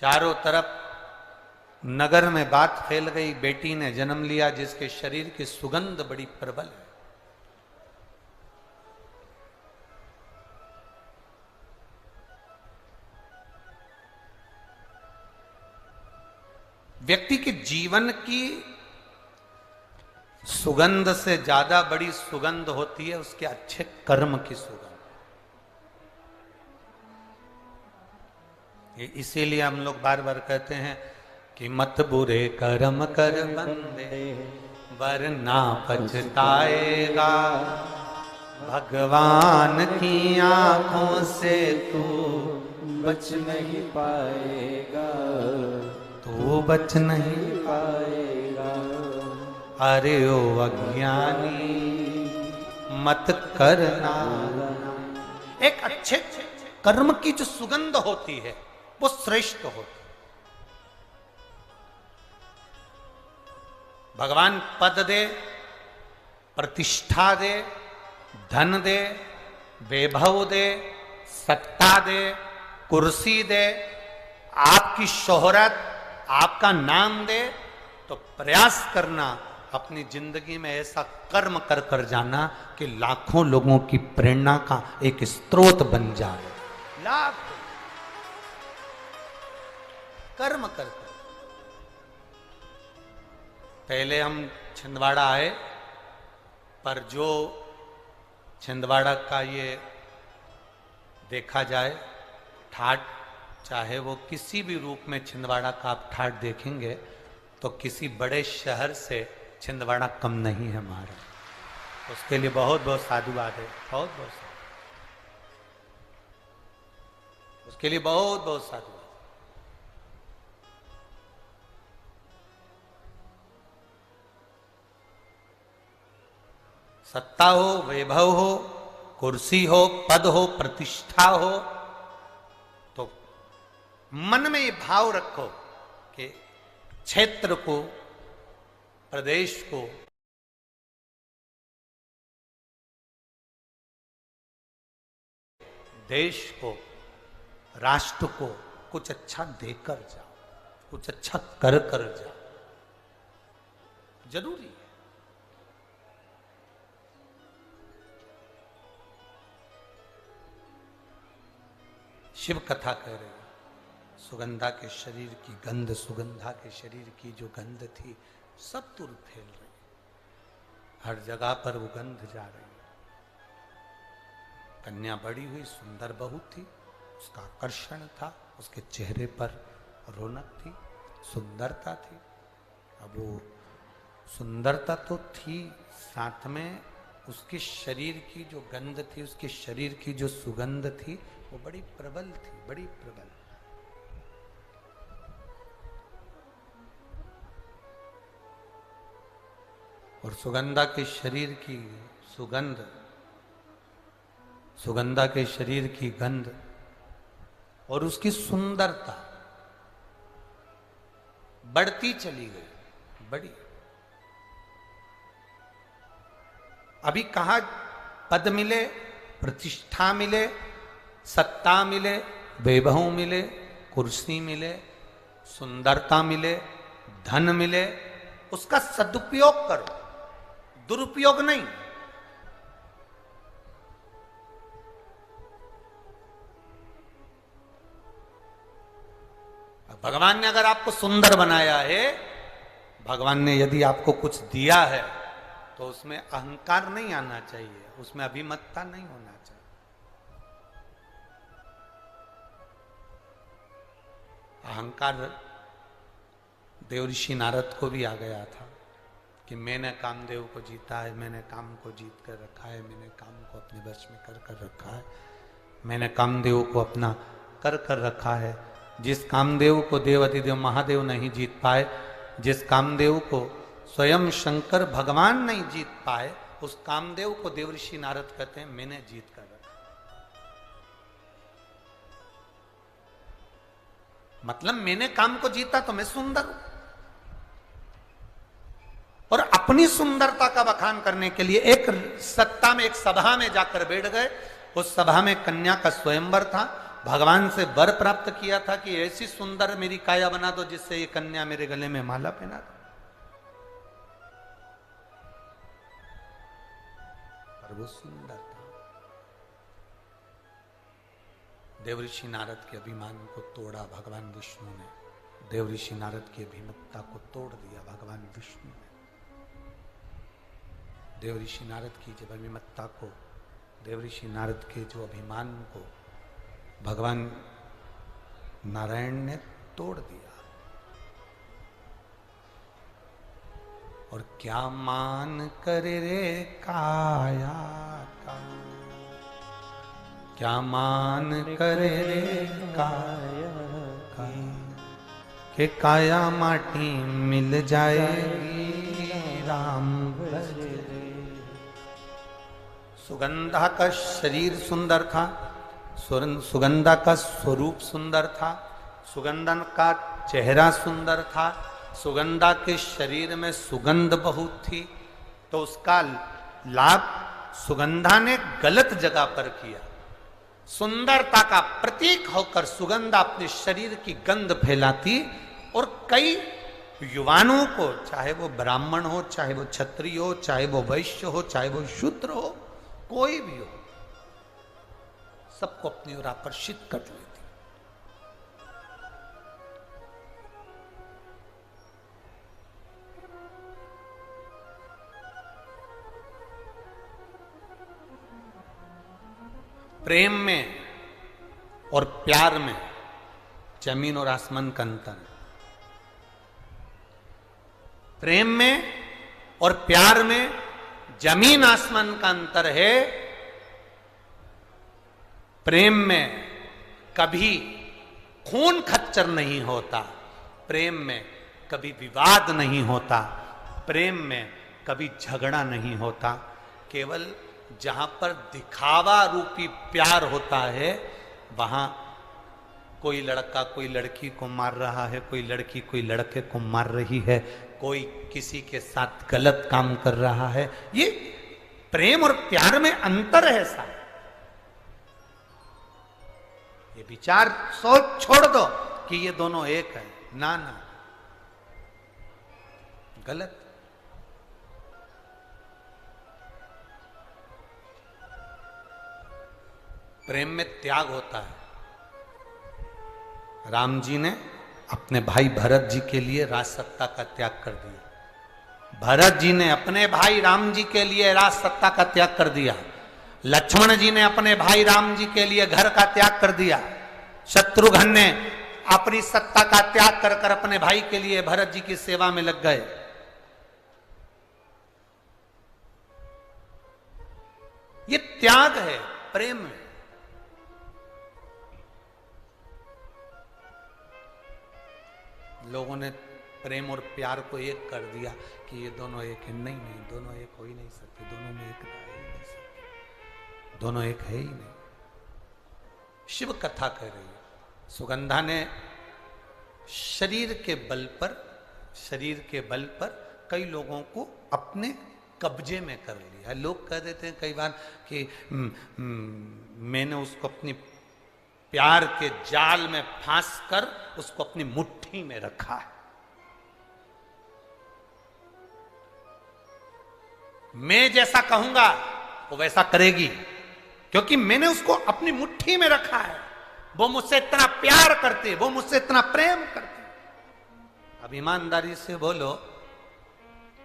चारों तरफ नगर में बात फैल गई, बेटी ने जन्म लिया जिसके शरीर की सुगंध बड़ी प्रबल है। व्यक्ति के जीवन की सुगंध से ज्यादा बड़ी सुगंध होती है उसके अच्छे कर्म की सुगंध। इसीलिए हम लोग बार बार कहते हैं कि मत बुरे कर्म कर बंदे वरना पछताएगा, भगवान की आंखों से तू बच नहीं पाएगा, तू बच नहीं पाएगा। अरे ओ अज्ञानी मत करना। एक अच्छे कर्म की जो सुगंध होती है वो श्रेष्ठ होती है। भगवान पद दे, प्रतिष्ठा दे, धन दे, वैभव दे, सत्ता दे, कुर्सी दे, आपकी शोहरत, आपका नाम दे, तो प्रयास करना अपनी जिंदगी में ऐसा कर्म कर कर जाना कि लाखों लोगों की प्रेरणा का एक स्रोत बन जाए। लाख कर्म करते। पहले हम छिंदवाड़ा आए, पर जो छिंदवाड़ा का ये देखा जाए ठाट, चाहे वो किसी भी रूप में छिंदवाड़ा का आप ठाट देखेंगे तो किसी बड़े शहर से छिंदवाड़ा कम नहीं है हमारा। उसके लिए बहुत बहुत साधुवाद है, बहुत बहुत उसके लिए बहुत बहुत साधुवाद। सत्ता हो, वैभव हो, कुर्सी हो, पद हो, प्रतिष्ठा हो, तो मन में ये भाव रखो कि क्षेत्र को, प्रदेश को, देश को, राष्ट्र को कुछ अच्छा देकर जाओ, कुछ अच्छा कर कर जाओ। जरूरी है। शिव कथा कह रहे हैं, सुगंधा के शरीर की गंध, सुगंधा के शरीर की जो गंध थी सब दूर फैल रही, हर जगह पर वो गंध जा रही। कन्या बड़ी हुई, सुंदर बहू थी, उसका आकर्षण था, उसके चेहरे पर रौनक थी, सुंदरता थी। अब वो सुंदरता तो थी, साथ में उसके शरीर की जो गंध थी, उसके शरीर की जो सुगंध थी वो बड़ी प्रबल थी, बड़ी प्रबल। और सुगंधा के शरीर की सुगंध, सुगंधा के शरीर की गंध और उसकी सुंदरता बढ़ती चली गई, बड़ी। अभी कहा पद मिले, प्रतिष्ठा मिले, सत्ता मिले, वैभव मिले, कुर्सी मिले, सुंदरता मिले, धन मिले, उसका सदुपयोग करो, दुरुपयोग नहीं। भगवान ने अगर आपको सुंदर बनाया है, भगवान ने यदि आपको कुछ दिया है तो उसमें अहंकार नहीं आना चाहिए, उसमें अभिमतता नहीं होना चाहिए। अहंकार देवऋषि नारद को भी आ गया था कि मैंने कामदेव को जीता है, मैंने काम को जीत कर रखा है, मैंने काम को अपने वश में कर कर रखा है, मैंने कामदेव को अपना कर कर रखा है। जिस कामदेव को देवाधिदेव महादेव नहीं जीत पाए, जिस कामदेव को स्वयं शंकर भगवान नहीं जीत पाए, उस कामदेव को देवऋषि नारद कहते हैं मैंने जीत कर रखा। मतलब मैंने काम को जीता तो मैं सुंदर हूं। और अपनी सुंदरता का बखान करने के लिए एक सत्ता में, एक सभा में जाकर बैठ गए। उस सभा में कन्या का स्वयंवर था भगवान से वर प्राप्त किया था कि ऐसी सुंदर मेरी काया बना दो जिससे ये कन्या मेरे गले में माला पहना दो, पर वो सुंदर था। देवऋषि नारद के अभिमान को तोड़ा भगवान विष्णु ने, देवऋषि नारद की अभिमत्ता को तोड़ दिया भगवान विष्णु ने। देवऋषि नारद की जब अभिमत्ता को, देवऋषि नारद के जो अभिमान को भगवान नारायण ने तोड़ दिया। और क्या मान करे रे काया का, क्या मान करे रे काया का, कि काया माटी मिल जाएगी राम भजे। सुगंधा का शरीर सुंदर था, सुगंधा का स्वरूप सुंदर था, सुगंधन का चेहरा सुंदर था, सुगंधा के शरीर में सुगंध बहुत थी, तो उसका लाभ सुगंधा ने गलत जगह पर किया। सुंदरता का प्रतीक होकर सुगंधा अपने शरीर की गंध फैलाती और कई युवानों को, चाहे वो ब्राह्मण हो, चाहे वो क्षत्रिय हो, चाहे वो वैश्य हो, चाहे वो शूद्र हो, कोई भी हो, सबको अपनी ओर आकर्षित कर लेती। प्रेम में और प्यार में जमीन और आसमान का अंतर है। प्रेम में और प्यार में जमीन आसमान का अंतर है। प्रेम में कभी खून खच्चर नहीं होता, प्रेम में कभी विवाद नहीं होता, प्रेम में कभी झगड़ा नहीं होता। केवल जहां पर दिखावा रूपी प्यार होता है, वहां कोई लड़का कोई लड़की को मार रहा है, कोई लड़की कोई लड़के को मार रही है, कोई किसी के साथ गलत काम कर रहा है। ये प्रेम और प्यार में अंतर है साहब। ये विचार सोच छोड़ दो कि ये दोनों एक है, ना ना, गलत। प्रेम में त्याग होता है। राम जी ने अपने भाई भरत जी के लिए राज सत्ता का त्याग कर दिया। भरत जी ने अपने भाई राम जी के लिए राज सत्ता का त्याग कर दिया। लक्ष्मण जी ने अपने भाई राम जी के लिए घर का त्याग कर दिया। शत्रुघ्न ने अपनी सत्ता का त्याग कर कर अपने भाई के लिए भरत जी की सेवा में लग गए। ये त्याग है प्रेम में। लोगों ने प्रेम और प्यार को एक कर दिया कि ये दोनों एक है। नहीं नहीं, दोनों एक हो ही नहीं सकते, दोनों में एकता है ही नहीं सकते, दोनों एक है ही नहीं। शिव कथा कह रही है, सुगंधा ने शरीर के बल पर कई लोगों को अपने कब्जे में कर लिया। लोग कह देते हैं कई बार कि मैंने उसको अपनी प्यार के जाल में फांस कर उसको अपनी मुट्ठी में रखा है। मैं जैसा कहूंगा वो वैसा करेगी, क्योंकि मैंने उसको अपनी मुट्ठी में रखा है। वो मुझसे इतना प्यार करते, वो मुझसे इतना प्रेम करते। अब ईमानदारी से बोलो,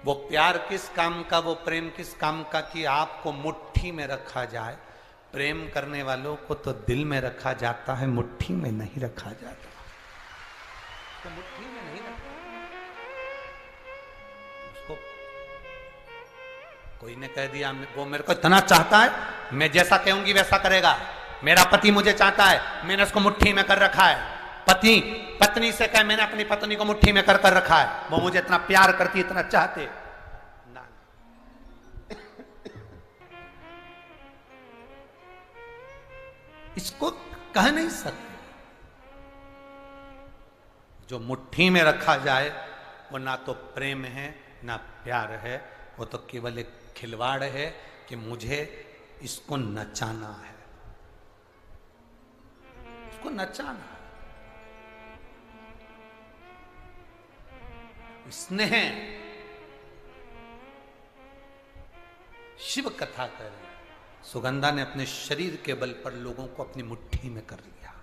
वो प्यार किस काम का, वो प्रेम किस काम का कि आपको मुट्ठी में रखा जाए। प्रेम करने वालों को तो दिल में रखा जाता है, मुट्ठी में नहीं रखा जाता। तो मुट्ठी में नहीं रखा उसको। कोई ने कह दिया वो मेरे को इतना चाहता है, मैं जैसा कहूंगी वैसा करेगा। मेरा पति मुझे चाहता है, मैंने उसको मुट्ठी में कर रखा है। पति पत्नी से कहे मैंने अपनी पत्नी को मुट्ठी में कर रखा है, वो मुझे इतना प्यार करती, इतना चाहते। ना, इसको कह नहीं सकते। जो मुट्ठी में रखा जाए वो ना तो प्रेम है ना प्यार है, वो तो केवल एक खिलवाड़ है कि मुझे इसको नचाना है। उसको नचाना है। स्नेह शिव कथा कर, सुगंधा ने अपने शरीर के बल पर लोगों को अपनी मुट्ठी में कर लिया।